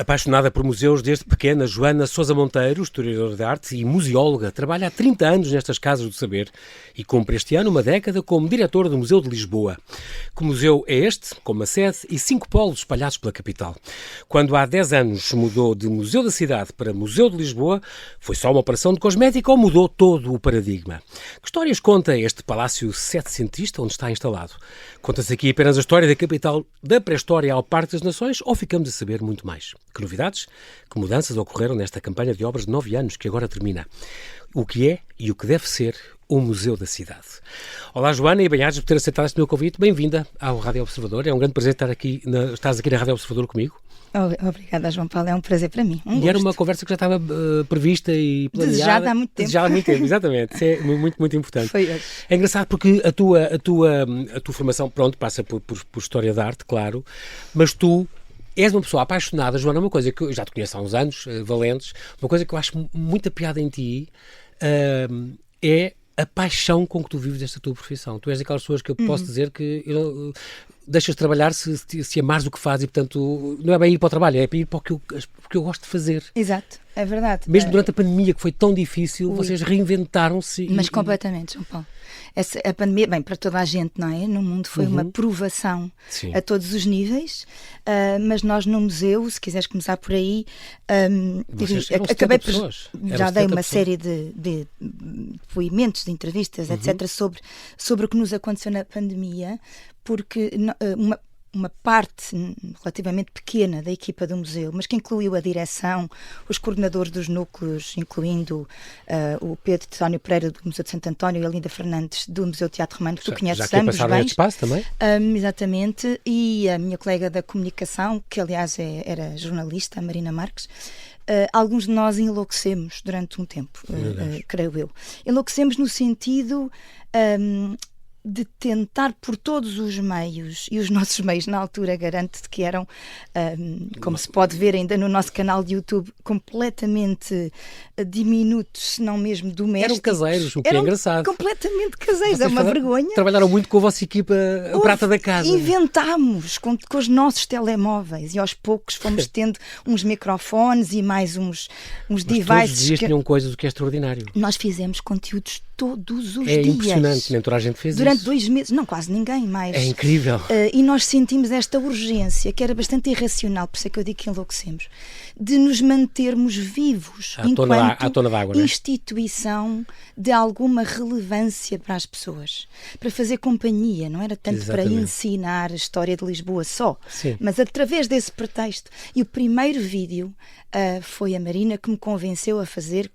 Apaixonada por museus desde pequena, Joana Sousa Monteiro, historiadora de arte e museóloga, trabalha há 30 anos nestas casas do saber e cumpre este ano uma década como diretora do Museu de Lisboa. Que museu é este, com uma sede e 5 polos espalhados pela capital? Quando há 10 anos mudou de Museu da Cidade para Museu de Lisboa, foi só uma operação de cosmética ou mudou todo o paradigma? Que histórias conta este palácio setecentista onde está instalado? Conta-se aqui apenas a história da capital da pré-história ao Parque das Nações ou ficamos a saber muito mais? Que novidades, que mudanças ocorreram nesta campanha de obras de 9 anos que agora termina? O que é e o que deve ser o Museu da Cidade? Olá, Joana, e bem-ajas por ter aceitado este meu convite. Bem-vinda ao Rádio Observador. É um grande prazer estás aqui na Rádio Observador comigo. Obrigada, João Paulo. É um prazer para mim. E era uma conversa que já estava prevista e planeada. Desejada há muito tempo. Desejada há muito tempo, exatamente. Isso é muito, muito importante. Foi hoje. É engraçado porque a tua formação, pronto, passa por História da Arte, claro, mas tu és uma pessoa apaixonada, Joana, uma coisa que eu já te conheço há uns anos, valentes, uma coisa que eu acho muita piada em ti é a paixão com que tu vives esta tua profissão. Tu és daquelas pessoas que eu posso dizer que deixas de trabalhar se amares o que fazes e, portanto, não é bem ir para o trabalho, é para ir para o que eu gosto de fazer. Exato, é verdade. Mesmo durante a pandemia, que foi tão difícil, vocês reinventaram-se. Mas completamente, João Paulo. A pandemia, bem, para toda a gente, não é? No mundo foi uma provação a todos os níveis, mas nós no museu, se quiseres começar por aí, acabei por... Já dei uma série de depoimentos, de entrevistas, etc., sobre o que nos aconteceu na pandemia, porque uma parte relativamente pequena da equipa do museu, mas que incluiu a direção, os coordenadores dos núcleos, incluindo o Pedro Tónio Pereira do Museu de Santo António e a Linda Fernandes do Museu de Teatro Romano, que tu conheces ambos bem. Espaço também. Exatamente, e a minha colega da comunicação, que aliás era jornalista, a Marina Marques. Alguns de nós enlouquecemos durante um tempo, creio eu. Enlouquecemos no sentido de tentar por todos os meios, e os nossos meios na altura garanto-te que eram, como se pode ver ainda no nosso canal de YouTube, completamente diminutos, se não mesmo domésticos. Eram caseiros, o que é engraçado. Completamente caseiros, é uma vergonha. Trabalharam muito com a vossa equipa, a prata da casa. Inventámos com os nossos telemóveis e aos poucos fomos tendo uns microfones e mais uns devices. Todos os dias tinham coisas do que é extraordinário. Nós fizemos conteúdos todos os dias. É impressionante, nem toda a gente fez durante isso. 2 meses, não, quase ninguém mais. É incrível. E nós sentimos esta urgência, que era bastante irracional, por isso é que eu digo que enlouquecemos, de nos mantermos vivos enquanto instituição de alguma relevância para as pessoas, para fazer companhia, não era tanto para ensinar a história de Lisboa só, mas através desse pretexto. E o primeiro vídeo foi a Marina que me convenceu a fazer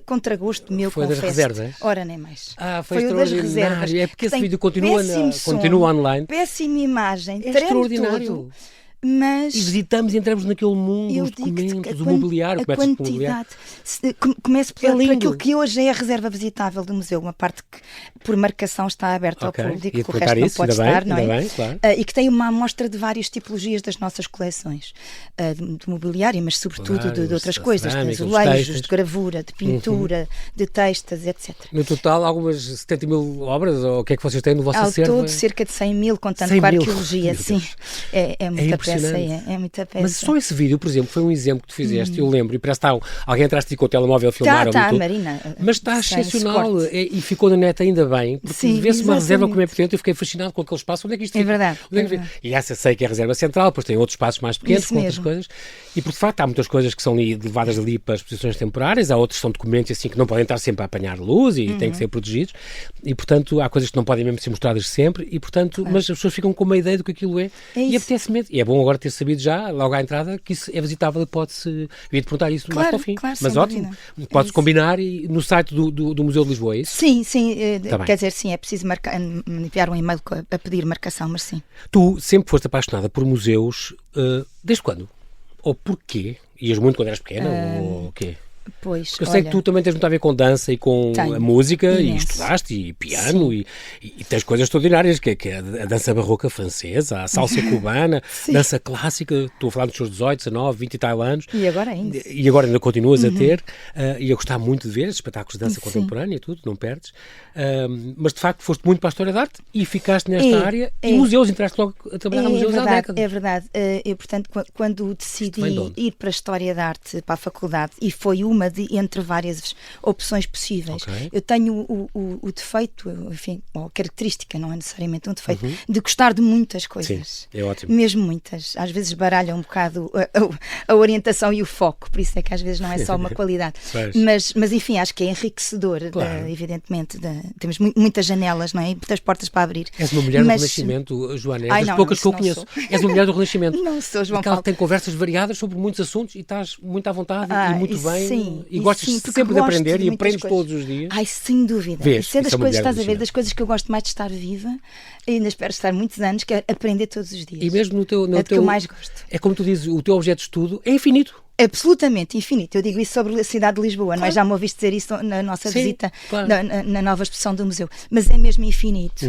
contragosto meu, foi confesso. Das reservas? Ora, nem mais. Foi o das reservas. É porque esse vídeo continua online. Péssima imagem, é extraordinário. Tudo. Mas... E visitamos e entramos naquele mundo, os documentos, o mobiliário, a quantidade. Começo por aquilo que hoje é a reserva visitável do museu, uma parte que por marcação está aberta ao público, que o resto não pode estar, não é? Bem, claro. E que tem uma amostra de várias tipologias das nossas coleções, de mobiliário, mas sobretudo de outras coisas, de azulejos, de gravura, de pintura, de textas, etc. No total, algumas 70 mil obras, ou o que é que vocês têm no vosso acervo? Ao todo, cerca de 100 mil, contando com a arqueologia, sim. É muita peça. É muita peça. Mas só esse vídeo, por exemplo, foi um exemplo que tu fizeste, eu lembro, e parece que alguém atrás de ti com o telemóvel a filmar. Está, Marina. Mas está excepcional e ficou na net ainda bem, porque vê-se uma reserva como é pequena, eu fiquei fascinado com aquele espaço, onde é que isto fica? É verdade. E essa sei que é a reserva central, depois tem outros espaços mais pequenos, com outras coisas, e por de facto há muitas coisas que são levadas ali para exposições temporárias, há outros que são documentos assim que não podem estar sempre a apanhar luz e têm que ser protegidos, e portanto há coisas que não podem mesmo ser mostradas sempre, e portanto, mas as pessoas ficam com uma ideia do que aquilo é e apetece mesmo. E é bom agora ter sabido já, logo à entrada, que isso é visitável e pode-se... Eu ia-te perguntar isso mais para o fim. Claro, mas ótimo. Pode-se combinar no site do Museu de Lisboa, é isso? Sim. Quer dizer, sim, é preciso enviar um e-mail a pedir marcação, mas sim. Tu sempre foste apaixonada por museus, desde quando? Ou porquê? Ias muito quando eras pequena? Ou o quê? Pois, eu sei que tu também tens muito a ver com dança e com a música, e estudaste, e piano, e tens coisas extraordinárias, que é a dança barroca francesa, a salsa cubana, dança clássica. Estou a falar dos seus 18, 19, 20 e tal anos. E agora ainda. E agora ainda continuas a ter, e a gostar muito de ver espetáculos de dança contemporânea e tudo, não perdes. Mas de facto foste muito para a história da arte e ficaste nesta área, e museus, entraste logo a trabalhar no museus há décadas. É verdade. Eu, portanto, quando decidi ir para a história da arte, para a faculdade, e foi uma entre várias opções possíveis. Eu tenho o defeito, enfim, ou característica, não é necessariamente um defeito, de gostar de muitas coisas. Sim, é ótimo. Mesmo muitas. Às vezes baralha um bocado a orientação e o foco, por isso é que às vezes não é só uma qualidade. Mas enfim, acho que é enriquecedor, evidentemente. Temos muitas janelas, não é? Muitas portas para abrir. És uma mulher do Renascimento, Joana, és das poucas que eu conheço. És uma mulher do Renascimento. Não sou, João Paulo. Paulo. Tem conversas variadas sobre muitos assuntos e estás muito à vontade e muito bem. Sim, e gostas sempre de aprender e aprendes todos os dias. Sem dúvida. Isso é das coisas, estás a ver, das coisas que eu gosto mais de estar viva, e ainda espero estar muitos anos, que é aprender todos os dias. E mesmo no teu que eu mais gosto. É como tu dizes, o teu objeto de estudo é infinito. Absolutamente infinito. Eu digo isso sobre a cidade de Lisboa, não é? Já me ouviste dizer isso na nossa visita, na nova exposição do museu. Mas é mesmo infinito.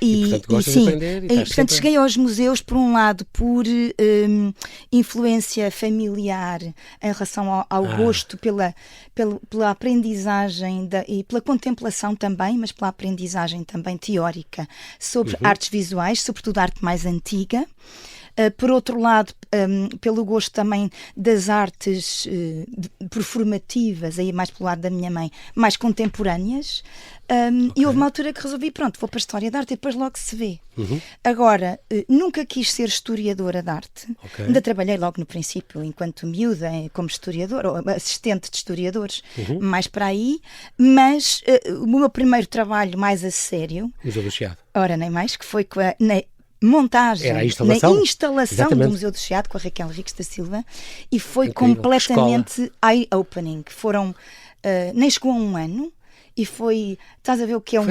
E portanto, gostas de aprender. E portanto, cheguei aos museus, por um lado, por influência familiar em relação ao gosto pela aprendizagem e pela contemplação também, mas pela aprendizagem também teórica sobre artes visuais, sobretudo arte mais antiga. Por outro lado, pelo gosto também das artes performativas, aí mais pelo lado da minha mãe, mais contemporâneas, e houve uma altura que resolvi, pronto, vou para a história da arte e depois logo se vê. Agora, nunca quis ser historiadora de arte, ainda trabalhei logo no princípio, enquanto miúda, como historiadora, ou assistente de historiadores, mais para aí, mas o meu primeiro trabalho mais a sério, Museu do Chiado. Ora, nem mais, que foi com na instalação do Museu do Chiado com a Raquel Henriques da Silva, e foi completamente eye-opening. Foram, nem chegou a um ano, e foi, estás a ver o que é um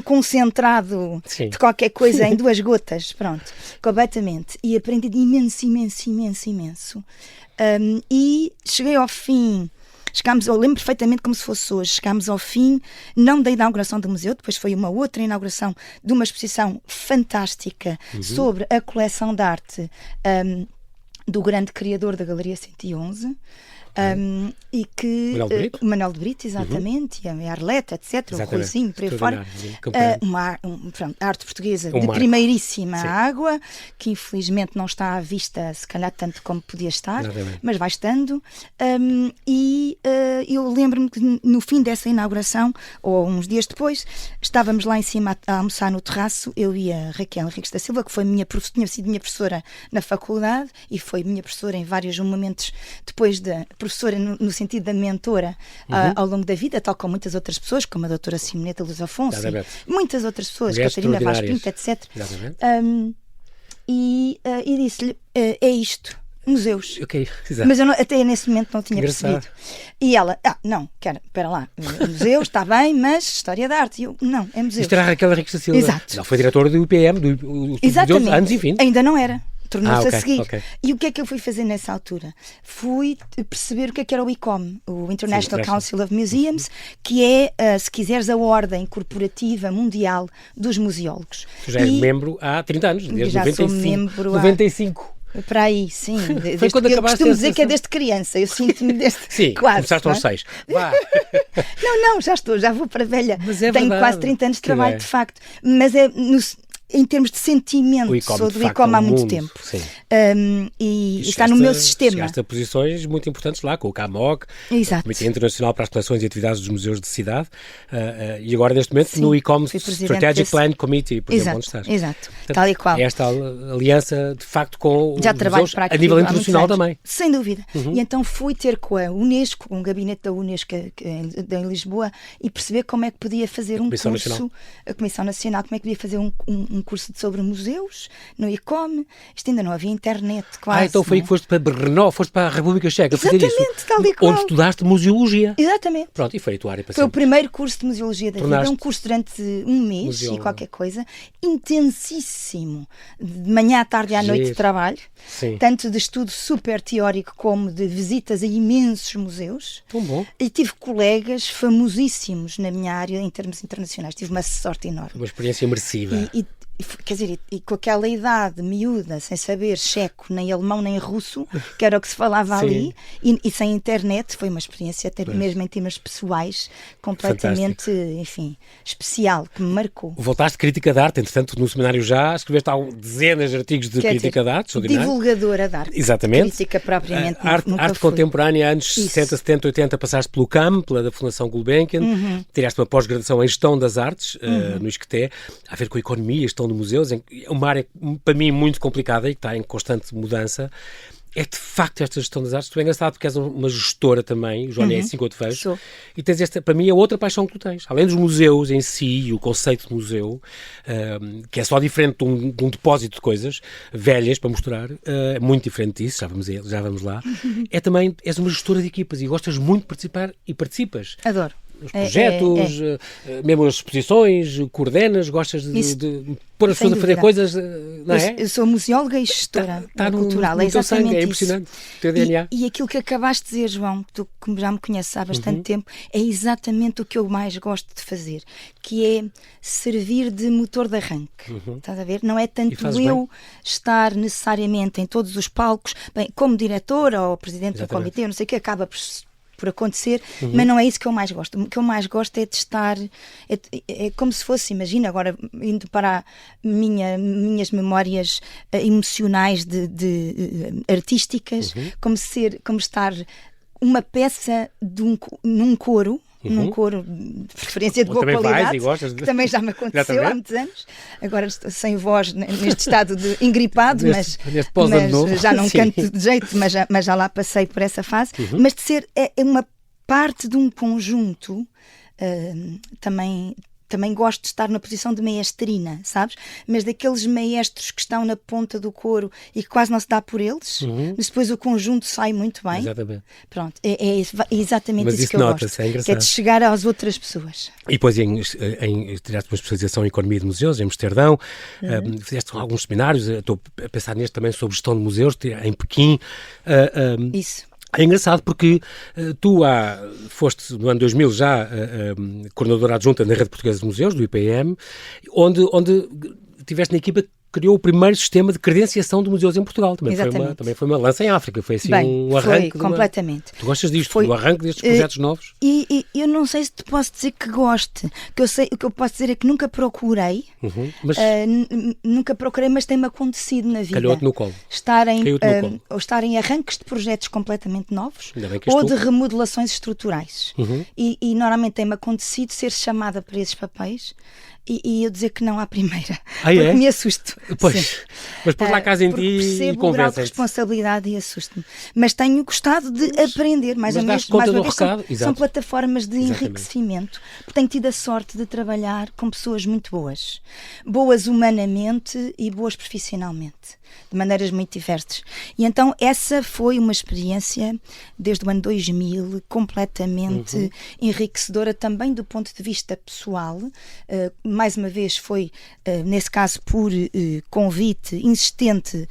concentrado de qualquer coisa em 2 gotas, pronto, completamente. E aprendi imenso. E cheguei ao fim. Eu lembro perfeitamente como se fosse hoje. Chegámos ao fim, não da inauguração do museu, depois foi uma outra inauguração de uma exposição fantástica sobre a coleção de arte do grande criador da Galeria 111. E que o Manuel de Brito, exatamente, e a Arleta, etc., o Ruizinho, por aí fora, a arte portuguesa de primeiríssima água, que infelizmente não está à vista, se calhar tanto como podia estar, mas vai estando. E eu lembro-me que no fim dessa inauguração, ou uns dias depois, estávamos lá em cima a almoçar no terraço, eu e a Raquel Henriques da Silva, que foi tinha sido minha professora na faculdade e foi minha professora em vários momentos depois da professora no sentido da mentora ao longo da vida, tal como muitas outras pessoas, como a doutora Simoneta Luz Afonso, muitas outras pessoas, Catarina Vaz Pinto, etc. E disse-lhe, é isto, museus. Mas eu até nesse momento não tinha percebido. E ela, não, espera lá, museus, está bem, mas história da arte. E eu, não, é museus. Isto era a Raquel Henriques da Silva. Exato. Ela foi diretora do IPM, do Exatamente. Anos e 20. Ainda não era. Tornou-se a seguir. E o que é que eu fui fazer nessa altura? Fui perceber o que era o ICOM, o International Council of Museums, que é, se quiseres, a ordem corporativa mundial dos museólogos. Tu já és membro há 30 anos, desde 95. Sou membro 95. Para aí, sim. Foi quando eu costumo dizer que é desde criança. Eu sinto-me desde quase. Começaste aos 6. Vá. Não, já vou para velha. Mas é Tenho quase 30 anos de trabalho, de facto. Mas é em termos de sentimento, sou do ICOM há muito tempo. E está no meu sistema. Chegaste a posições muito importantes lá, com o CAMOG, o Comitê Internacional para as Coleções e Atividades dos Museus de Cidade, e agora, neste momento, no ICOM Strategic Plan Committee, por exemplo, onde estás. Exato, tal e qual. Esta aliança, de facto, com já os museus a nível internacional também. Sem dúvida. E então fui ter com a Unesco, com o gabinete da Unesco em Lisboa, e perceber como é que podia fazer um curso, a Comissão Nacional, como é que podia fazer um um curso sobre museus, no ICOM. Isto ainda não havia internet, quase. Então foi aí que foste para Brno, foste para a República Checa fazer isso. Exatamente, tal e qual. Onde estudaste museologia. Exatamente. Pronto, e foi a tua área para Foi o sempre. primeiro curso de museologia da vida. Tornaste Um curso durante um mês museóloga. e qualquer coisa. Intensíssimo. De manhã à tarde e à noite de trabalho. Sim. Tanto de estudo super teórico como de visitas a imensos museus. Tão bom. E tive colegas famosíssimos na minha área em termos internacionais. Tive uma sorte enorme. Uma experiência imersiva. Quer dizer, e com aquela idade miúda, sem saber checo, nem alemão, nem russo, que era o que se falava ali, e sem internet, foi uma experiência, até mesmo em termos pessoais, completamente, enfim, especial, que me marcou. Voltaste de crítica de arte, entretanto, no seminário já escreveste dezenas de artigos de crítica de arte. Divulgadora de arte. Exatamente. Crítica propriamente arte contemporânea, anos 60, 70, 80, passaste pelo CAM, pela da Fundação Gulbenkian, tiraste uma pós-graduação em Gestão das Artes, no ISCTE, a ver com a economia, gestão de museus, é uma área, para mim, muito complicada e que está em constante mudança. É de facto esta gestão das artes. Tu é engraçado porque és uma gestora também, o Joana, é assim que eu te vejo. E tens esta, para mim, é outra paixão que tu tens. Além dos museus em si, o conceito de museu, que é só diferente de um depósito de coisas velhas para mostrar, é muito diferente disso, já vamos lá. É também, és uma gestora de equipas e gostas muito de participar e participas. Adoro. Os projetos, mesmo as exposições, coordenas, gostas de pôr as pessoas a fazer coisas, não é? Eu sou museóloga e gestora cultural, é exatamente sangue, é impressionante, o teu DNA. E aquilo que acabaste de dizer, João, tu que já me conheces há bastante tempo, é exatamente o que eu mais gosto de fazer, que é servir de motor de arranque. Estás a ver? Não é tanto eu estar necessariamente em todos os palcos, bem, como diretora ou presidente do comitê, não sei o que, acaba por acontecer, mas não é isso que eu mais gosto. O que eu mais gosto é de estar, é como se fosse, imagina, agora indo para minhas memórias emocionais artísticas, como estar uma peça num coro, num coro de preferência de boa qualidade, que também já me aconteceu há muitos anos. Agora estou sem voz neste estado de engripado, mas já não canto de jeito, mas já lá passei por essa fase. Mas de ser uma parte de um conjunto, também gosto de estar na posição de maestrina, sabes? Mas daqueles maestros que estão na ponta do coro e que quase não se dá por eles, mas depois o conjunto sai muito bem. Exatamente. Pronto, é exatamente mas isso que eu gosto. É que é de chegar às outras pessoas. E depois tiraste uma especialização em Economia de Museus, em Amsterdão, fizeste alguns seminários, estou a pensar neste também sobre gestão de museus, em Pequim. Isso. É engraçado porque tu foste no ano 2000 já coordenadora adjunta na Rede Portuguesa de Museus, do IPM, onde tiveste na equipa que criou o primeiro sistema de credenciação de museus em Portugal. Também foi uma lança em África, foi assim um arranque. Foi, completamente. Tu gostas disto, do arranque destes projetos novos? E eu não sei se te posso dizer que goste. O que eu posso dizer é que nunca procurei, mas tem-me acontecido na vida. Calhou-te no colo. Estar em arranques de projetos completamente novos ou de remodelações estruturais. E normalmente tem-me acontecido ser chamada para esses papéis e eu dizer que não à primeira, porque me assusto. Pois, mas pôs lá a casa em ti e percebo o grau de responsabilidade e assusto-me. Mas tenho gostado de aprender, mais uma vez, são plataformas de enriquecimento, porque tenho tido a sorte de trabalhar com pessoas muito boas humanamente e boas profissionalmente, de maneiras muito diversas. E então essa foi uma experiência, desde o ano 2000, completamente enriquecedora também do ponto de vista pessoal. Mais uma vez foi, nesse caso, por convite insistente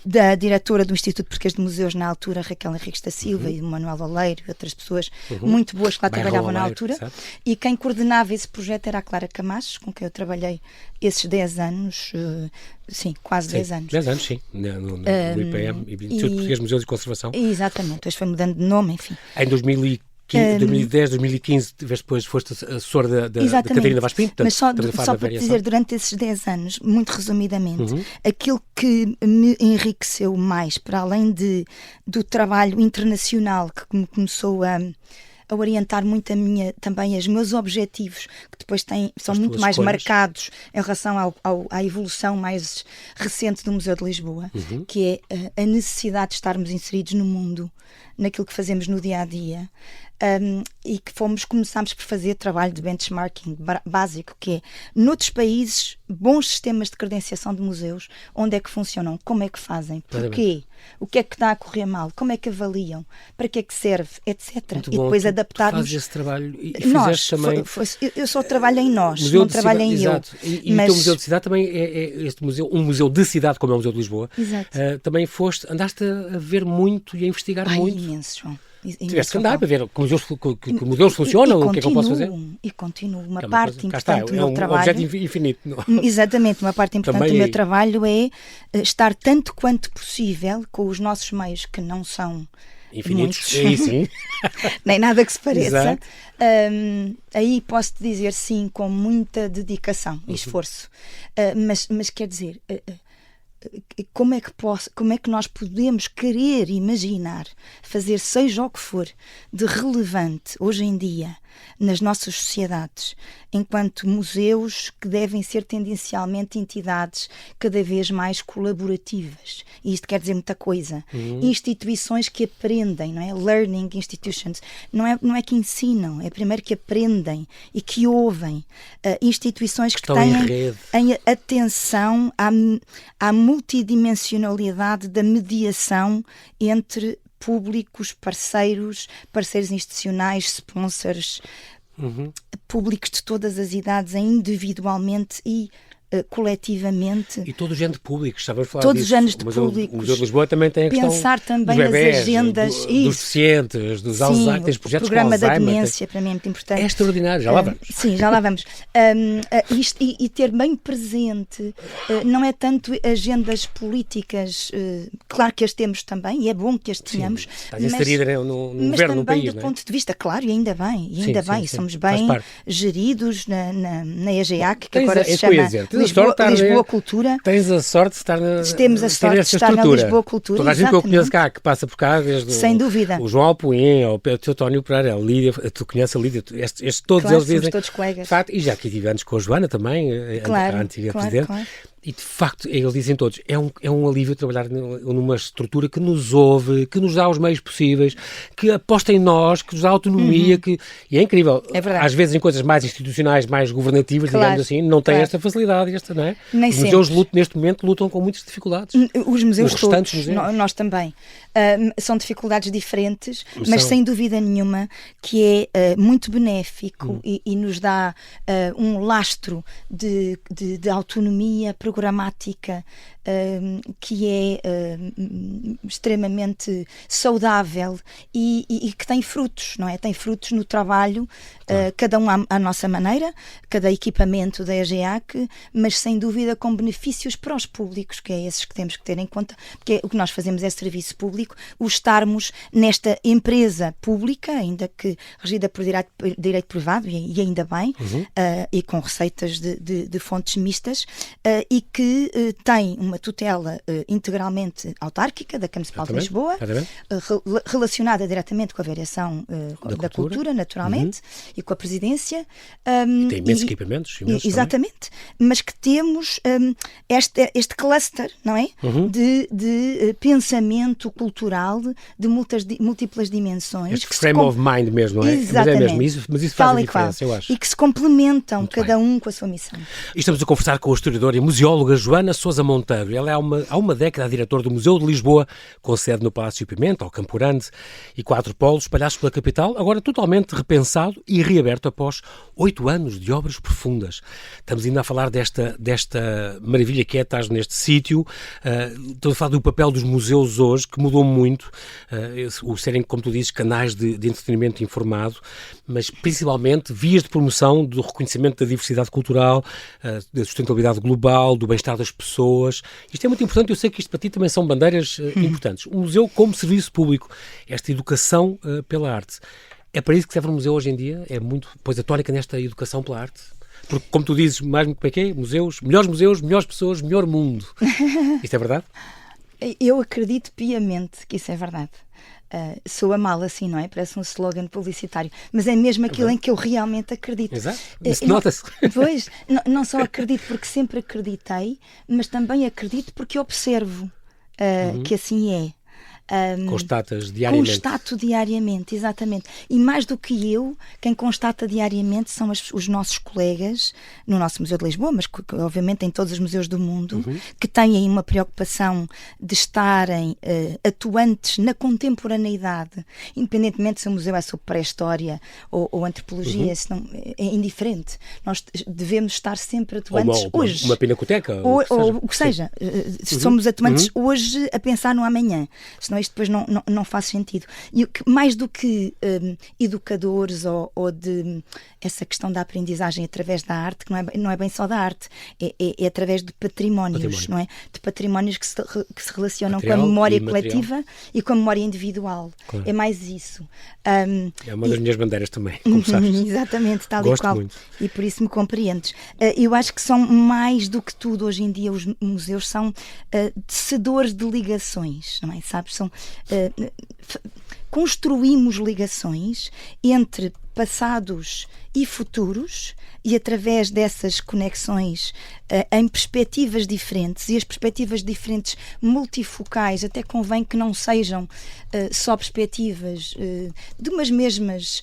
da diretora do Instituto Português de Museus na altura, Raquel Henriques da Silva, e Manuel Oleiro e outras pessoas muito boas que lá trabalhavam na altura. Sabe? E quem coordenava esse projeto era a Clara Camacho, com quem eu trabalhei esses 10 anos, quase 10 anos. 10 anos, sim, no IPM, Instituto Português de Museus e Conservação. Exatamente, depois foi mudando de nome, enfim. Em 2010, 2015, depois foste assessora da Catarina Vaz Pinto. Mas só para dizer, durante esses 10 anos, muito resumidamente, aquilo que me enriqueceu mais, para além do trabalho internacional que me começou a orientar muito também os meus objetivos, que depois são muito mais marcados em relação à evolução mais recente do Museu de Lisboa, que é a necessidade de estarmos inseridos no mundo, naquilo que fazemos no dia-a-dia, e que começámos por fazer trabalho de benchmarking básico, que é, noutros países, bons sistemas de credenciação de museus, onde é que funcionam, como é que fazem, porquê, o que é que está a correr mal, como é que avaliam, para que é que serve, etc. Muito e bom. depois adaptarmos. Fazes esse trabalho e Nós, também... eu só trabalho em nós, não trabalho em eu. Exato. E o teu museu de cidade também é este museu, um museu de cidade, como é o Museu de Lisboa. Exato. Também andaste a ver muito e a investigar muito. Imenso, João. Tiveste que andar para ver como modelos funcionam, o que é que eu posso fazer. E continuo. Uma parte importante do meu trabalho... É um objeto infinito. Exatamente, uma parte importante também do meu trabalho é estar tanto quanto possível com os nossos meios, que não são infinitos, muitos, sim. Nem nada que se pareça. Exato. Aí posso-te dizer sim, com muita dedicação e esforço. Mas quer dizer... Como é que nós podemos querer imaginar fazer seja o que for de relevante hoje em dia nas nossas sociedades, enquanto museus que devem ser tendencialmente entidades cada vez mais colaborativas. E isto quer dizer muita coisa. Instituições que aprendem, não é? Learning institutions. Não é que ensinam, é primeiro que aprendem e que ouvem. Instituições que têm atenção à multidimensionalidade da mediação entre públicos, parceiros institucionais, sponsors, públicos de todas as idades, individualmente e coletivamente. E todo o género de públicos, estávamos a falar todos disso. os géneros de públicos. O Museu de Lisboa também tem a questão pensar também dos bebés, nas agendas. dos deficientes, dos Alzheimer, tens projetos o programa com Alzheimer. Da demência, para mim é muito importante. É extraordinário, já lá vamos. Sim, já lá vamos. E ter bem presente, não é tanto agendas políticas, claro que as temos também, e é bom que as tenhamos. Está inserida no governo, no país, mas também do ponto de vista, claro, e ainda bem, somos bem geridos na EGEAC, que agora se chama Lisboa Cultura. Tens a sorte de estar Temos a sorte de estar na Lisboa Cultura. Toda a gente que eu conheço cá, que passa por cá, desde sem dúvida. O João Alpuim, o António Pereira, a Lídia, tu conheces a Lídia, todos claro, eles dizem. Todos colegas. De facto, e já aqui tive antes com a Joana também, a antiga presidente. Claro. E de facto, eles dizem todos, é um alívio trabalhar numa estrutura que nos ouve, que nos dá os meios possíveis, que aposta em nós, que nos dá autonomia, e é incrível. É verdade. Às vezes em coisas mais institucionais, mais governativas, digamos assim, não tem esta facilidade, não é? Nem os museus neste momento lutam com muitas dificuldades. Os museus restantes todos, museus. Nós também. São dificuldades diferentes, mas sem dúvida nenhuma que é muito benéfico e nos dá um lastro de autonomia programática que é extremamente saudável e que tem frutos, não é? Tem frutos no trabalho, cada um à nossa maneira, cada equipamento da EGEAC, mas sem dúvida com benefícios para os públicos, que é esses que temos que ter em conta, porque o que nós fazemos é serviço público, o estarmos nesta empresa pública, ainda que regida por direito privado, e ainda bem, e com receitas de fontes mistas, e que tem uma tutela integralmente autárquica da Câmara Municipal de Lisboa, relacionada diretamente com a variação da cultura, naturalmente, e com a presidência. Tem imensos equipamentos. Exatamente, mas que temos este cluster, não é? De pensamento cultural de múltiplas dimensões. Este frame of mind mesmo, não é? Exatamente. Mas isso faz a diferença, eu acho. E que se complementam, cada um com a sua missão. E estamos a conversar com a historiadora e museóloga Joana Sousa Monteiro. Ela é há uma década diretora do Museu de Lisboa, com sede no Palácio Pimenta, ao Campo Grande, e 4 polos espalhados pela capital, agora totalmente repensado e reaberto após 8 anos de obras profundas. Estamos ainda a falar desta maravilha que é estar neste sítio. Estou a falar do papel dos museus hoje, que mudou muito, o serem, como tu dizes, canais de entretenimento informado, mas principalmente vias de promoção do reconhecimento da diversidade cultural, da sustentabilidade global, do bem-estar das pessoas. Isto é muito importante, eu sei que isto para ti também são bandeiras importantes. O museu como serviço público, esta educação pela arte. É para isso que serve o museu hoje em dia? É muito, pois a tónica nesta educação pela arte? Porque, como tu dizes, mais como é que é? Melhores museus, melhores pessoas, melhor mundo. Isto é verdade? Eu acredito piamente que isso é verdade. Soa mal assim, não é? Parece um slogan publicitário, mas é mesmo aquilo em que eu realmente acredito. Exato, isso nota-se. Pois, não só acredito porque sempre acreditei, mas também acredito porque observo que assim é. Constatas diariamente. Constato diariamente, exatamente. E mais do que eu, quem constata diariamente são os nossos colegas no nosso Museu de Lisboa, mas obviamente em todos os museus do mundo, que têm uma preocupação de estarem atuantes na contemporaneidade, independentemente se o museu é sobre pré-história ou antropologia, senão, é indiferente. Nós devemos estar sempre atuantes hoje. Uma pinacoteca. Ou o que seja. Somos atuantes hoje a pensar no amanhã. Senão isto depois não faz sentido. E mais do que educadores ou de essa questão da aprendizagem através da arte, que não é bem só da arte, é através de patrimónios, não é? De patrimónios que se relacionam com a memória coletiva e com a memória individual. Claro. É mais isso. É uma das minhas bandeiras também, como sabes. Exatamente, tal Gosto e qual. Muito. E por isso me compreendes. Eu acho que são mais do que tudo, hoje em dia, os museus são tecedores de ligações, não é? Sabes? Construímos ligações entre passados e futuros, e através dessas conexões em perspectivas diferentes, e as perspectivas diferentes multifocais, até convém que não sejam só perspectivas de umas mesmas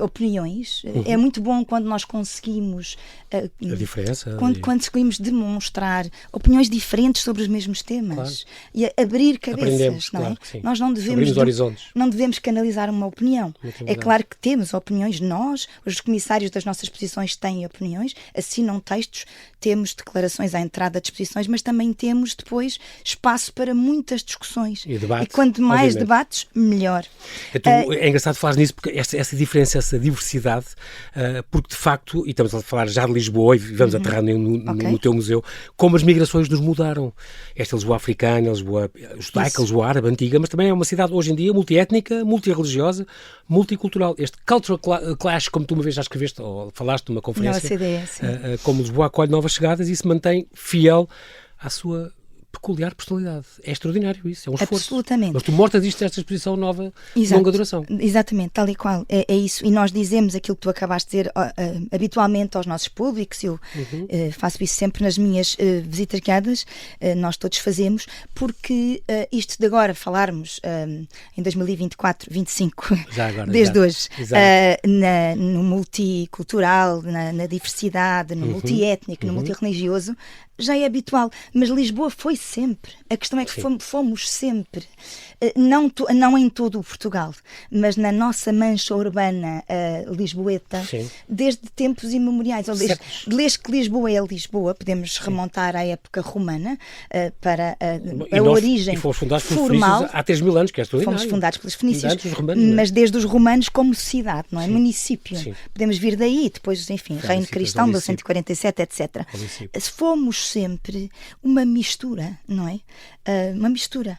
opiniões. É muito bom quando nós conseguimos a diferença, quando conseguimos demonstrar opiniões diferentes sobre os mesmos temas, claro. E abrir cabeças, não é? Claro, nós não devemos canalizar uma opinião. É claro que temos opiniões, nós, os comissários das nossas exposições têm opiniões, assinam textos, temos declarações à entrada de exposições, mas também temos depois espaço para muitas discussões. E quanto mais debates, melhor. É engraçado falar nisso, porque essa diferença, essa diversidade, porque de facto, e estamos a falar já de Lisboa, e vamos aterrar no teu museu, como as migrações nos mudaram. Esta Lisboa africana, Lisboa judaica, Lisboa árabe, antiga, mas também é uma cidade hoje em dia multiétnica, multirreligiosa, multicultural. Este cultural clash, como tu uma vez já escreveste, ou falaste numa conferência, como Lisboa acolhe novas chegadas e se mantém fiel à sua peculiar personalidade. É extraordinário isso, é um esforço. Absolutamente. Mas tu mostras isto nesta exposição nova de longa duração. Exatamente, tal e qual. É isso. E nós dizemos aquilo que tu acabaste de dizer habitualmente aos nossos públicos. Eu faço isso sempre nas minhas visitas guiadas. Nós todos fazemos, porque isto de agora falarmos em 2024, 25, desde hoje, no multicultural, na diversidade, no multiétnico, no multirreligioso, já é habitual, mas Lisboa foi sempre. A questão é que fomos sempre, não em todo o Portugal, mas na nossa mancha urbana lisboeta, desde tempos imemoriais. Desde que Lisboa é Lisboa, podemos remontar à época romana, para a origem e fomos fundados formal. Há 3.000 anos, que é extraordinário. Fomos fundados pelos fenícios, romanos, mas desde os romanos como cidade, não é? Município. Podemos vir daí, depois, enfim, Reino Cristão, 1147, etc. Fomos sempre uma mistura, não é? Uma mistura.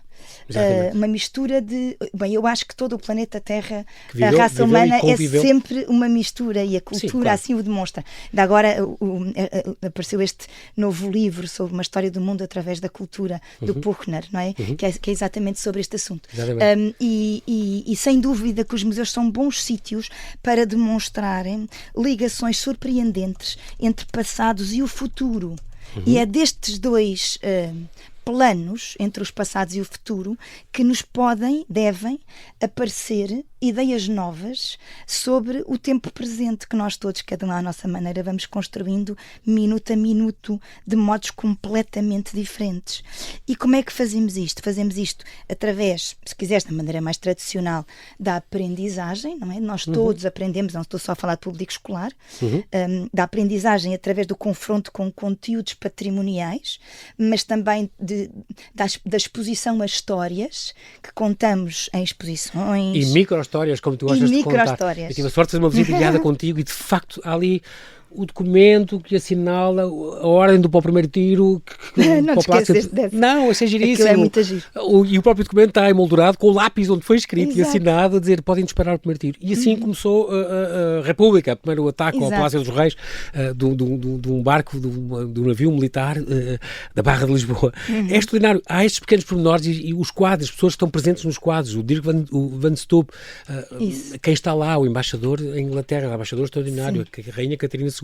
Uma mistura de... Bem, eu acho que todo o planeta Terra, a raça humana é sempre uma mistura, e a cultura assim o demonstra. De agora apareceu este novo livro sobre uma história do mundo através da cultura, do Puchner, não é? Que é exatamente sobre este assunto. E sem dúvida que os museus são bons sítios para demonstrarem ligações surpreendentes entre passados e o futuro. E é destes dois planos, entre os passados e o futuro, que nos devem aparecer ideias novas sobre o tempo presente, que nós todos, cada um à nossa maneira, vamos construindo minuto a minuto, de modos completamente diferentes. E como é que fazemos isto? Fazemos isto através, se quiseres, da maneira mais tradicional, da aprendizagem, não é? Nós todos aprendemos, não estou só a falar de público escolar, da aprendizagem através do confronto com conteúdos patrimoniais, mas também da exposição a histórias que contamos em exposições. E micro-histórias, como tu gostas de contar. Eu tive a sorte de fazer uma visita guiada contigo e, de facto, há ali o documento que assinala a ordem do para o primeiro tiro. Não te esqueces dessa. Não, isso é giríssimo. É muito giro. E o próprio documento está emoldurado com o lápis onde foi escrito e assinado a dizer podem disparar o primeiro tiro. E assim começou a República, o primeiro ataque ao Palácio dos Reis de um barco, de um navio militar da Barra de Lisboa. É extraordinário. Há estes pequenos pormenores e os quadros, as pessoas que estão presentes nos quadros, o Dirk van Stoop, quem está lá, o embaixador em Inglaterra, o embaixador extraordinário, a Rainha Catarina II.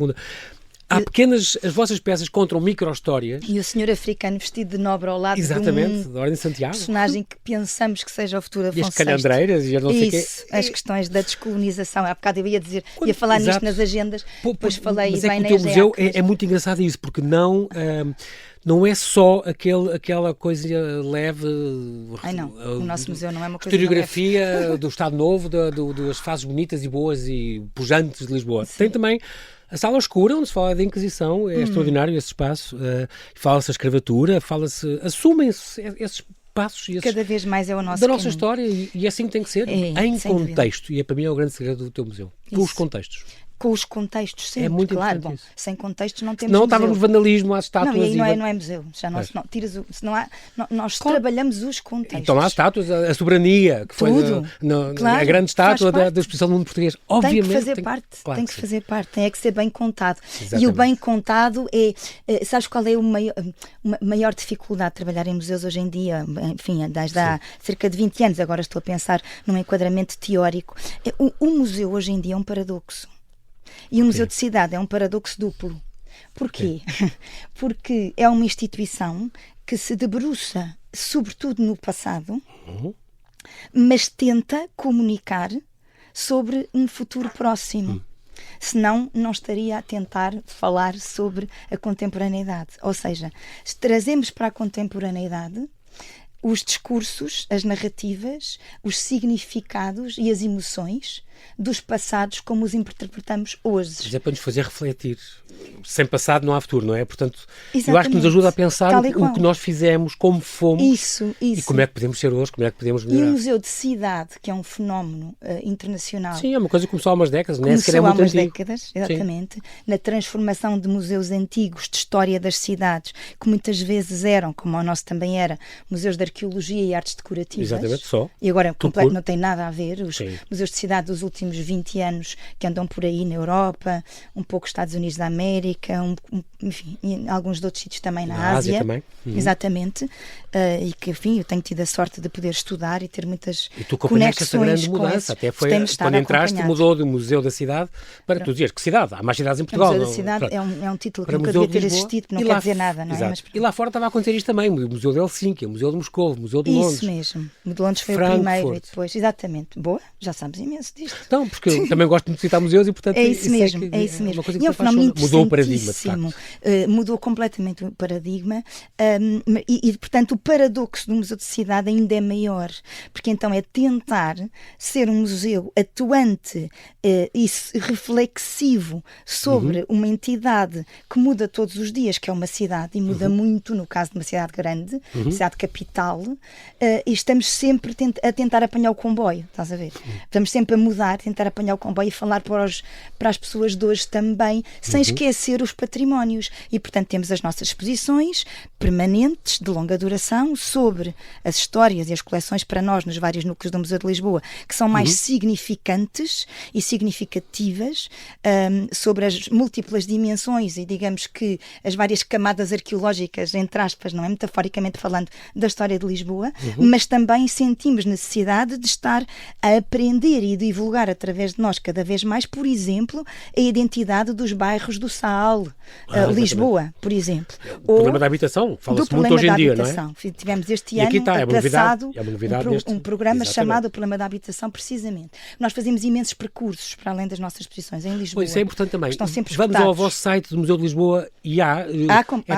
Há as vossas peças contam micro-histórias. E o senhor africano vestido de nobre ao lado exatamente, da Ordem de Santiago. Personagem que pensamos que seja o futuro Afonso VI. E as calhandreiras e as não sei quê. As questões da descolonização. Há bocado eu ia falar nisto nas agendas, depois falei mas bem que na o teu museu EGEAC, é muito engraçado isso, porque não é só aquela coisa leve. Não, o nosso museu não é uma coisa historiografia do Estado Novo, das fases bonitas e boas e pujantes de Lisboa. Sim. Tem também a Sala Escura, onde se fala da Inquisição, é extraordinário esse espaço. Fala-se a escravatura, assumem-se esses passos e cada vez mais é o nosso da nossa história e é assim que tem que ser, em contexto. Dúvida. E para mim é o grande segredo do teu museu. Com os contextos. Com os contextos, sempre, é muito claro. Bom, sem contextos não temos museu. Não estávamos vandalismo às estátuas. Não, e aí não é museu. Já nós trabalhamos os contextos. Então há estátuas, a soberania, que tudo. Foi a grande estátua da exposição do mundo português. Obviamente. Tem que fazer parte. Claro tem que fazer parte. Tem que ser bem contado. Exatamente. E o bem contado sabes qual é a maior dificuldade de trabalhar em museus hoje em dia? Enfim, desde há cerca de 20 anos, agora estou a pensar num enquadramento teórico. O museu hoje em dia é um paradoxo. E o Museu de Cidade é um paradoxo duplo. Porquê? Porque é uma instituição que se debruça sobretudo no passado, mas tenta comunicar sobre um futuro próximo. Senão não estaria a tentar falar sobre a contemporaneidade. Ou seja, trazemos para a contemporaneidade os discursos, as narrativas, os significados e as emoções dos passados como os interpretamos hoje. Mas é para nos fazer refletir. Sem passado não há futuro, não é? Portanto, exatamente. Eu acho que nos ajuda a pensar o que nós fizemos, como fomos isso. E como é que podemos ser hoje, como é que podemos melhorar. E o Museu de Cidade, que é um fenómeno internacional. Sim, é uma coisa que começou há umas décadas, não é? Começou há umas décadas, exatamente, na transformação de museus antigos, de história das cidades, que muitas vezes eram, como o nosso também era, museus de arqueologia e artes decorativas. Exatamente, só. E agora não tem nada a ver. Os museus de cidade dos últimos 20 anos que andam por aí na Europa, um pouco Estados Unidos da América, enfim, e alguns de outros sítios também na Ásia também. Exatamente, e que, enfim, eu tenho tido a sorte de poder estudar e ter muitas conexões. E tu acompanhaste essa grande mudança, até foi quando entraste, mudou do Museu da Cidade para tu dizias que cidade, há mais cidades em Portugal. O Museu da Cidade é um título que nunca devia ter existido, que não quer dizer nada, não é? Mas, e lá fora estava a acontecer isto também, o Museu de Helsinki, o Museu de Moscou, o Museu de Londres. Isso mesmo, o de Londres foi o primeiro e depois, exatamente. Boa, já sabes imenso disto. Não, porque eu também gosto de visitar museus e, portanto, é isso mesmo. Uma coisa que mudou o paradigma, de facto. Mudou completamente o paradigma e, portanto, o paradoxo do Museu de Cidade ainda é maior, porque então é tentar ser um museu atuante e reflexivo sobre uma entidade que muda todos os dias, que é uma cidade, e muda muito no caso de uma cidade grande, cidade capital, e estamos sempre a tentar apanhar o comboio, estás a ver? Estamos sempre a mudar, tentar apanhar o comboio e falar para as pessoas de hoje também, sem esquecer os patrimónios. E, portanto, temos as nossas exposições permanentes, de longa duração, sobre as histórias e as coleções para nós, nos vários núcleos do Museu de Lisboa, que são mais significantes e significativas, sobre as múltiplas dimensões e, digamos que, as várias camadas arqueológicas, entre aspas, não é? Metaforicamente falando, da história de Lisboa, mas também sentimos necessidade de estar a aprender e divulgar através de nós cada vez mais, por exemplo, a identidade dos bairros do Saal, Lisboa, por exemplo. O problema da habitação, fala-se muito hoje em dia, não é? Tivemos este ano passado um programa chamado O Problema da Habitação, precisamente. Nós fazemos imensos percursos para além das nossas exposições em Lisboa. Pois, isso é importante também. Estão sempre Vamos ao vosso site do Museu de Lisboa e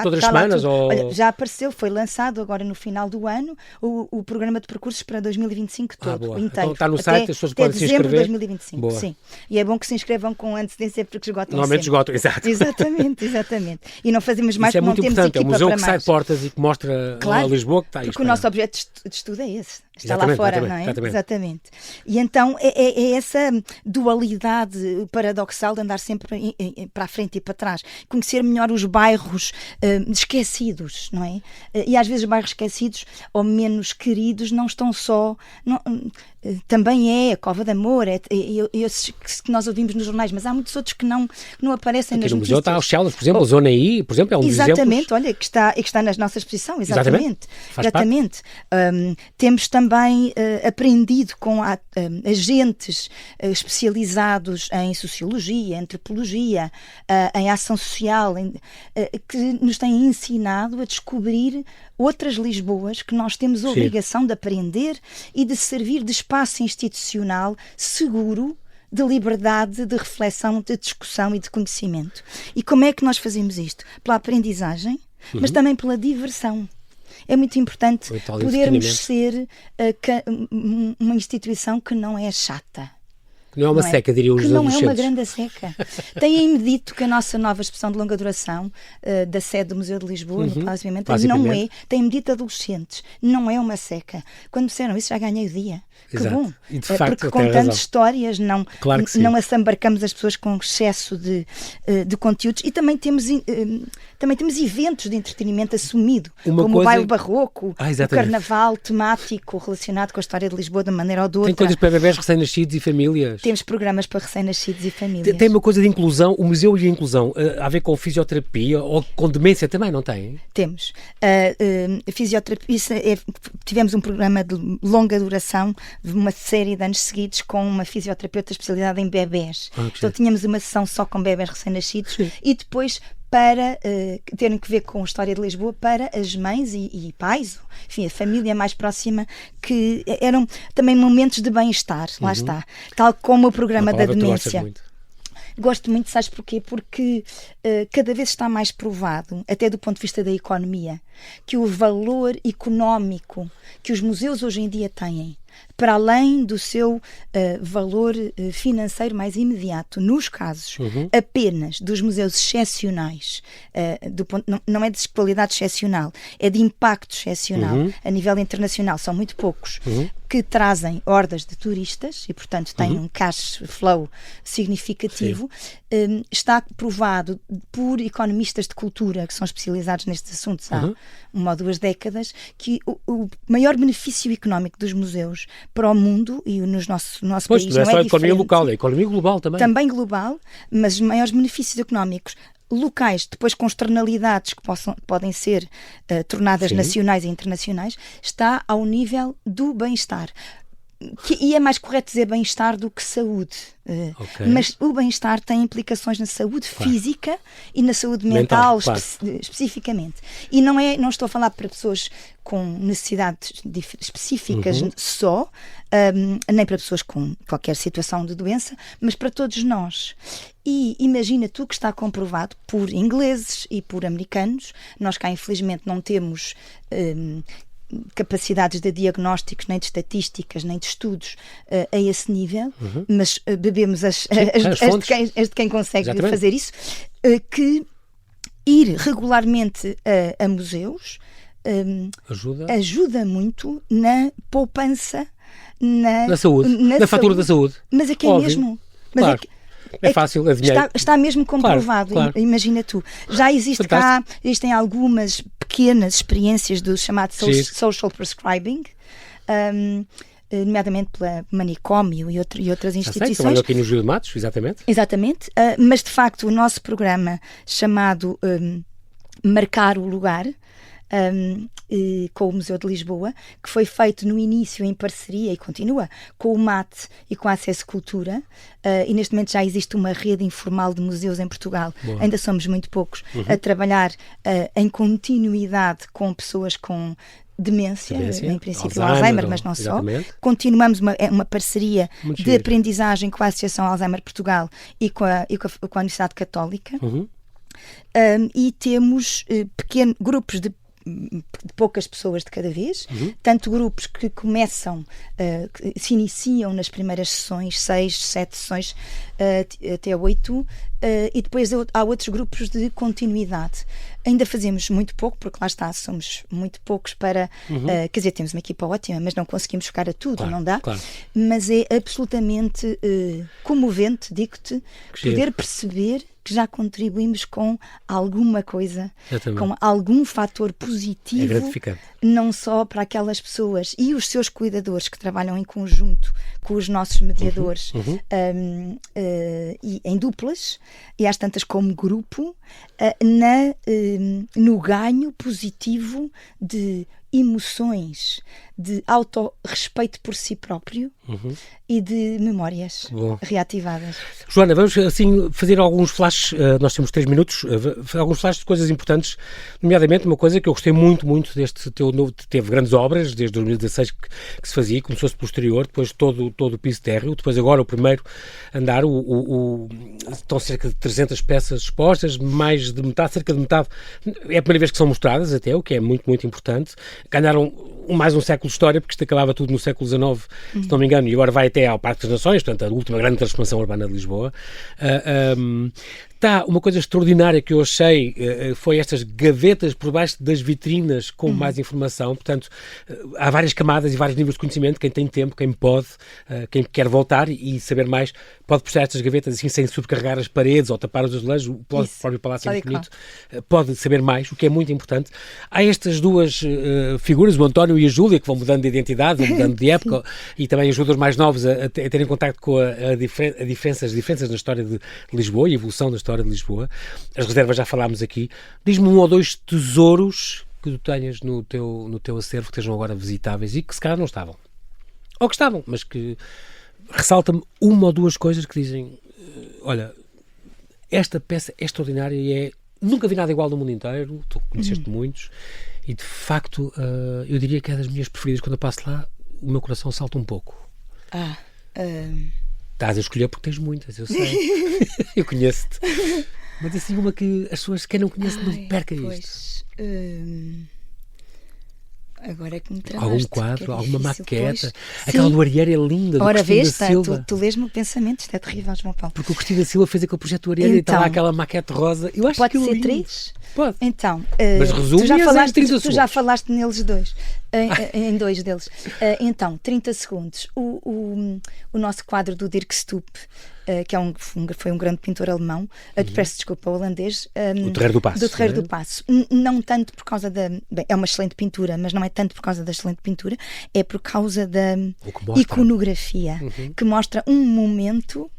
todas as semanas? Olha, já apareceu, foi lançado agora no final do ano o programa de percursos para 2025 todo, inteiro. Então está no site, as pessoas podem se inscrever. Até dezembro de 2025, boa. Sim. E é bom que se inscrevam com antecedência porque esgotam normalmente sempre. Exato. Exatamente. E não fazemos mais porque não temos equipa para mais. É um museu que sai de portas e que mostra a Lisboa que está aí. Porque o nosso objeto de estudo é esse. Está lá fora, não é? Exatamente. E então é essa dualidade paradoxal de andar sempre para a frente e para trás. Conhecer melhor os bairros esquecidos, não é? E às vezes os bairros esquecidos ou menos queridos não estão só... também é a Cova de Amor, esses que nós ouvimos nos jornais, mas há muitos outros que não aparecem nas notícias. No museu está aos Celas, por exemplo, a Zona I, por exemplo, é um dos exemplos. Exatamente, olha, que está na nossa exposição, exatamente. Temos também também aprendido com agentes especializados em sociologia, antropologia, em ação social, que nos têm ensinado a descobrir outras Lisboas que nós temos a obrigação de aprender e de servir de espaço institucional seguro, de liberdade, de reflexão, de discussão e de conhecimento. E como é que nós fazemos isto? Pela aprendizagem, mas também pela diversão. É muito importante podermos ser uma instituição que não é chata. Não é uma seca, diriam os adolescentes. Não é uma grande seca. Têm-me dito que a nossa nova exposição de longa duração da sede do Museu de Lisboa, no Palácio Pimenta, não é, têm-me dito adolescentes, não é uma seca. Quando me disseram isso, já ganhei o dia. Exato. Que bom. E de facto, porque contando histórias, não assambarcamos as pessoas com excesso de conteúdos. E também temos eventos de entretenimento assumido, como o baile barroco, o carnaval temático relacionado com a história de Lisboa de uma maneira ou de outra. Tem coisas para bebés recém-nascidos e famílias. Temos programas para recém-nascidos e famílias. Tem uma coisa de inclusão, o museu e a inclusão, a ver com fisioterapia ou com demência também, não tem? Temos. Fisioterapia, tivemos um programa de longa duração, de uma série de anos seguidos, com uma fisioterapeuta especializada em bebés. Então tínhamos uma sessão só com bebés recém-nascidos e depois para terem que ver com a história de Lisboa para as mães e pais, enfim, a família mais próxima, que eram também momentos de bem-estar, lá está. Tal como o programa da demência. Gosto muito, sabes porquê? Porque cada vez está mais provado, até do ponto de vista da economia, que o valor económico que os museus hoje em dia têm, para além do seu valor financeiro mais imediato, nos casos apenas dos museus excepcionais, não é de qualidade excepcional, é de impacto excepcional, a nível internacional, são muito poucos, que trazem hordas de turistas e, portanto, têm um cash flow significativo, está provado por economistas de cultura que são especializados nestes assuntos há 1 ou 2 décadas, que o maior benefício económico dos museus para o mundo e no nosso país não é só a economia diferente. local, é a economia global também. Também global, mas os maiores benefícios económicos locais, depois com externalidades que podem ser tornadas nacionais e internacionais, está ao nível do bem-estar. E é mais correto dizer bem-estar do que saúde. Mas o bem-estar tem implicações na saúde física e na saúde mental especificamente. E não estou a falar para pessoas com necessidades específicas só, nem para pessoas com qualquer situação de doença, mas para todos nós. E imagina tu que está comprovado por ingleses e por americanos. Nós cá, infelizmente, não temos capacidades de diagnósticos, nem de estatísticas, nem de estudos a esse nível, mas bebemos as de quem consegue fazer isso, que ir regularmente a museus ajuda muito na poupança, na saúde, na fatura da saúde. Mas aqui é mesmo. Claro. É fácil, é dinheiro. Está mesmo comprovado, claro. Imagina tu. Já existem algumas pequenas experiências do chamado social prescribing, nomeadamente pela Manicômio e outras instituições. Trabalhou aqui no Gil de Matos, exatamente. Exatamente, mas de facto o nosso programa chamado Marcar o Lugar, com o Museu de Lisboa, que foi feito no início em parceria e continua com o MAT e com a Acesso Cultura, e neste momento já existe uma rede informal de museus em Portugal. Boa. Ainda somos muito poucos a trabalhar em continuidade com pessoas com demência, em princípio Alzheimer, mas não exatamente. Só. Continuamos uma parceria de aprendizagem com a Associação Alzheimer Portugal e com a Universidade Católica. E temos grupos de poucas pessoas de cada vez, tanto grupos que começam, que se iniciam nas primeiras sessões, 6, 7 sessões, até 8, e depois há outros grupos de continuidade. Ainda fazemos muito pouco, porque lá está, somos muito poucos para... quer dizer, temos uma equipa ótima, mas não conseguimos chegar a tudo, não dá? Claro. Mas é absolutamente comovente, digo-te, poder perceber que já contribuímos com alguma coisa, com algum fator positivo, é gratificante. Não só para aquelas pessoas e os seus cuidadores que trabalham em conjunto com os nossos mediadores, e em duplas, e às tantas como grupo, no ganho positivo de emoções, de autorrespeito por si próprio e de memórias reativadas. Joana, vamos assim fazer alguns flashes, nós temos 3 minutos, alguns flashes de coisas importantes, nomeadamente uma coisa que eu gostei muito deste teu novo, teve grandes obras, desde 2016 que se fazia, começou-se posterior, depois todo o piso térreo, depois agora o primeiro andar, estão cerca de 300 peças expostas, mais de metade, cerca de metade, é a primeira vez que são mostradas até, o que é muito importante. Ganharam mais um século de história, porque isto acabava tudo no século XIX, se não me engano, e agora vai até ao Parque das Nações, portanto, a última grande transformação urbana de Lisboa. Uma coisa extraordinária que eu achei, foi estas gavetas por baixo das vitrinas com mais informação, portanto, há várias camadas e vários níveis de conhecimento, quem tem tempo, quem pode, quem quer voltar e saber mais, pode puxar estas gavetas assim, sem subcarregar as paredes ou tapar os azulejos, o próprio palácio é muito bonito, pode saber mais, o que é muito importante. Há estas duas figuras, o António e a Júlia, que vão mudando de identidade, vão mudando de época, e também ajudam os mais novos a terem contacto com as diferenças na história de Lisboa e a evolução da história de Lisboa. As reservas já falámos aqui. Diz-me 1 ou 2 tesouros que tu tenhas no teu acervo que estejam agora visitáveis e que se calhar não estavam. Ou que estavam, mas que ressalta-me 1 ou 2 coisas que dizem, olha, esta peça é extraordinária e nunca vi nada igual no mundo inteiro, tu conheceste muitos, e de facto eu diria que é das minhas preferidas. Quando eu passo lá, o meu coração salta um pouco. Estás a escolher porque tens muitas, eu sei. Eu conheço-te. Mas assim, uma que as pessoas, quem não conhece, não perca isto. Agora é que me travaste. Algum quadro, alguma maqueta. Aquela do Arieiro é linda, do Cristina Silva. Tu lês-me o pensamento, isto é terrível, João Paulo. Porque o Cristina Silva fez aquele projeto do Arieiro e está lá aquela maquete rosa. Eu acho pode que ser lindo. 3? Pode. Então, mas resume tu já falaste neles 2. Em 2 deles. Então, 30 segundos. O nosso quadro do Dirk Stoop, que foi um grande pintor alemão, peço desculpa, holandês. O Terreiro do Paço. Do Terreiro do Paço. Não tanto por causa da... Bem, é uma excelente pintura, mas não é tanto por causa da excelente pintura, é por causa da iconografia, que mostra um momento...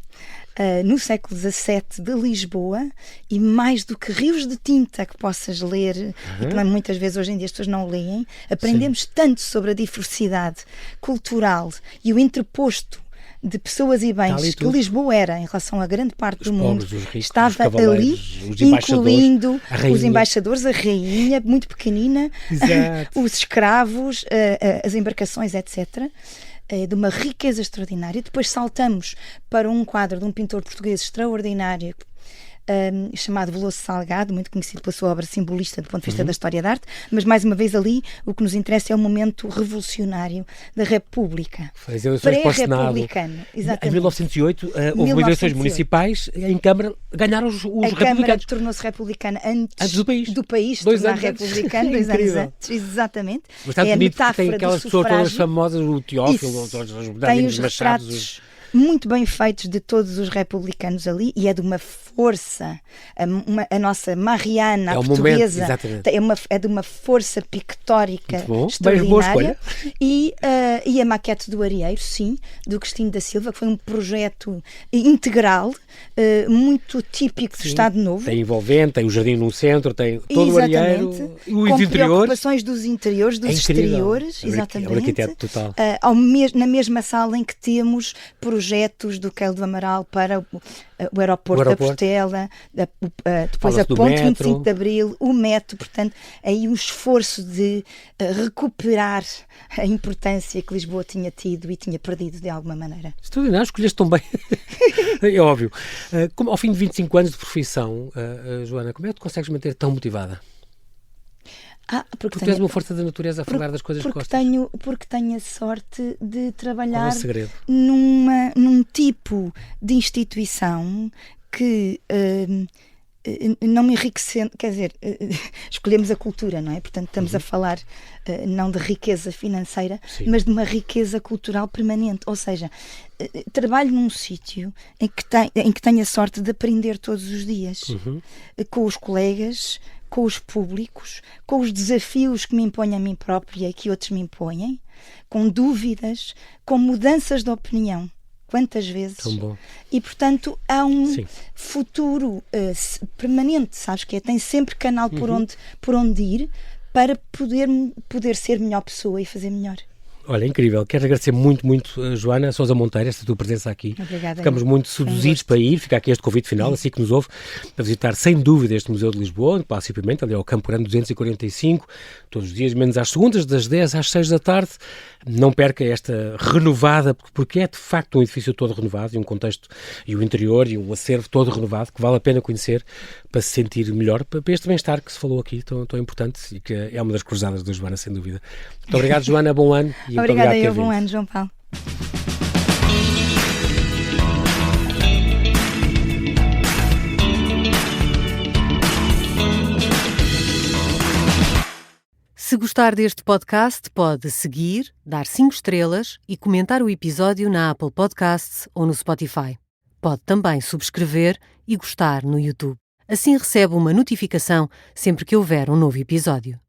no século XVII de Lisboa, e mais do que rios de tinta que possas ler, e também muitas vezes hoje em dia as pessoas não leem, aprendemos tanto sobre a diversidade cultural e o interposto de pessoas e bens que Lisboa era em relação a grande parte do mundo, pobres, os ricos, estava ali, incluindo os embaixadores, a rainha, muito pequenina, os escravos, as embarcações, etc., de uma riqueza extraordinária. Depois saltamos para um quadro de um pintor português extraordinário, chamado Veloso Salgado, muito conhecido pela sua obra simbolista do ponto de vista da história da arte, mas mais uma vez ali o que nos interessa é o momento revolucionário da República. As eleições para o Senado. Exatamente. Em 1908 houve eleições municipais, em Câmara ganharam os republicanos. A Câmara tornou-se republicana antes do país 2 tornar anos republicano, 2 anos antes. Exatamente. Mas está bonito porque tem aquelas pessoas todas famosas, o Teófilo, os Davinos Machados, muito bem feitos de todos os republicanos ali, e é de uma força, a nossa Mariana, a portuguesa, é de uma força pictórica extraordinária. E a maquete do Arieiro, sim, do Cristina da Silva, que foi um projeto integral, muito típico do Estado Novo. Tem envolvente, tem o jardim no centro, tem todo o Arieiro, os interiores. Preocupações dos interiores, dos exteriores, exatamente. É um arquiteto total. Na mesma sala em que temos projetos do Queiro do Amaral para o aeroporto da Portela, depois a ponte 25 de Abril, o metro, portanto, aí um esforço de recuperar a importância que Lisboa tinha tido e tinha perdido de alguma maneira. Extraordinário, escolheste tão bem. É óbvio. Ao fim de 25 anos de profissão, Joana, como é que tu consegues manter tão motivada? Porque tu és uma força da natureza a falar das coisas que gostas. Porque tenho a sorte de trabalhar num tipo de instituição que não me enriquecendo, quer dizer, escolhemos a cultura, não é? Portanto, estamos a falar não de riqueza financeira, mas de uma riqueza cultural permanente. Ou seja, trabalho num sítio em que tenho a sorte de aprender todos os dias com os colegas, com os públicos, com os desafios que me impõem a mim própria e que outros me impõem, com dúvidas, com mudanças de opinião. Quantas vezes? Tão bom. E, portanto, há um futuro permanente, sabes que tem sempre canal por onde ir para poder ser melhor pessoa e fazer melhor. Olha, incrível. Quero agradecer muito, Joana Sousa Monteiro, esta tua presença aqui. Obrigada. Ficamos muito seduzidos para ir. Fica aqui este convite final, assim que nos ouve, a visitar sem dúvida este Museu de Lisboa, no Palácio Pimenta, ali ao Campo Grande 245, todos os dias, menos às segundas, das 10 às 6 da tarde. Não perca esta renovada, porque é de facto um edifício todo renovado, e um contexto, e o interior, e o acervo todo renovado, que vale a pena conhecer para se sentir melhor, para este bem-estar que se falou aqui, tão importante, e que é uma das cruzadas da Joana, sem dúvida. Muito obrigado, Joana, bom ano. E obrigada, eu, bom ano, João Paulo. Se gostar deste podcast, pode seguir, dar 5 estrelas e comentar o episódio na Apple Podcasts ou no Spotify. Pode também subscrever e gostar no YouTube. Assim recebe uma notificação sempre que houver um novo episódio.